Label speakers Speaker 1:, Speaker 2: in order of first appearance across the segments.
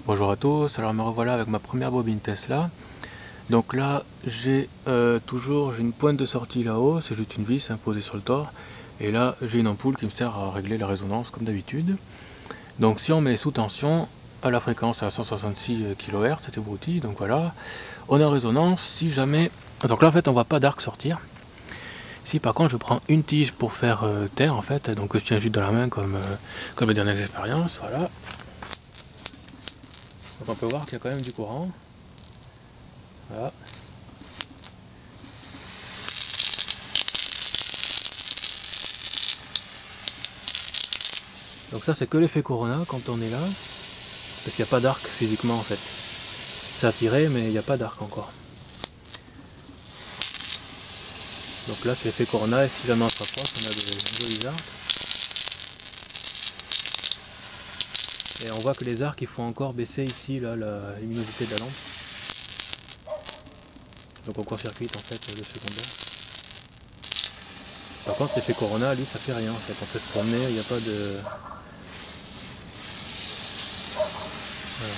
Speaker 1: Bonjour à tous, alors me revoilà avec ma première bobine Tesla. Donc là j'ai toujours une pointe de sortie là-haut, c'est juste une vis posée sur le tore. Et là j'ai une ampoule qui me sert à régler la résonance comme d'habitude. Donc si on met sous tension, à la fréquence à 166 kHz, c'était abruti, donc voilà. On est en résonance, si jamais... Donc là en fait on voit pas d'arc sortir. Si par contre je prends une tige pour faire taire en fait, donc je tiens juste dans la main comme les dernières expériences, voilà. Donc on peut voir qu'il y a quand même du courant. Voilà. Donc ça c'est que l'effet Corona quand on est là, parce qu'il n'y a pas d'arc physiquement en fait. C'est attiré mais il n'y a pas d'arc encore. Donc là c'est l'effet Corona et si jamais on se rapproche on a de jolis arcs. Et on voit que les arcs ils font encore baisser ici là, la luminosité de la lampe. Donc on court-circuite en fait le secondaire. Par contre l'effet Corona lui ça fait rien en fait, on peut se promener, il n'y a pas de... Voilà.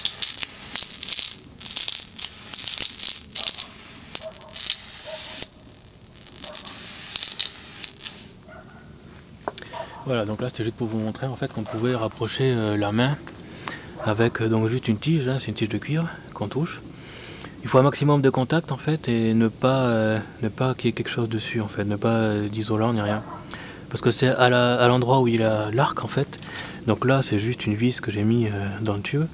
Speaker 1: Voilà, donc là c'était juste pour vous montrer en fait qu'on pouvait rapprocher la main avec donc juste une tige, hein, c'est une tige de cuivre qu'on touche. Il faut un maximum de contact en fait et ne pas qu'il y ait quelque chose dessus en fait, ne pas d'isolant ni rien. Parce que c'est à l'endroit où il a l'arc en fait. Donc là c'est juste une vis que j'ai mis dans le tube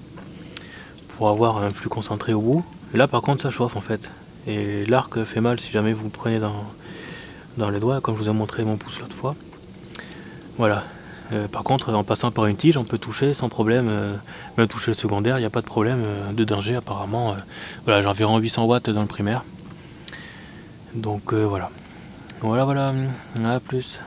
Speaker 1: pour avoir un flux concentré au bout. Et là par contre ça chauffe en fait. Et l'arc fait mal si jamais vous le prenez dans les doigts, comme je vous ai montré mon pouce l'autre fois. Voilà. Par contre, en passant par une tige, on peut toucher sans problème, même toucher le secondaire, il n'y a pas de problème de danger apparemment. Voilà, j'ai environ 800 watts dans le primaire. Donc voilà. Voilà, à plus.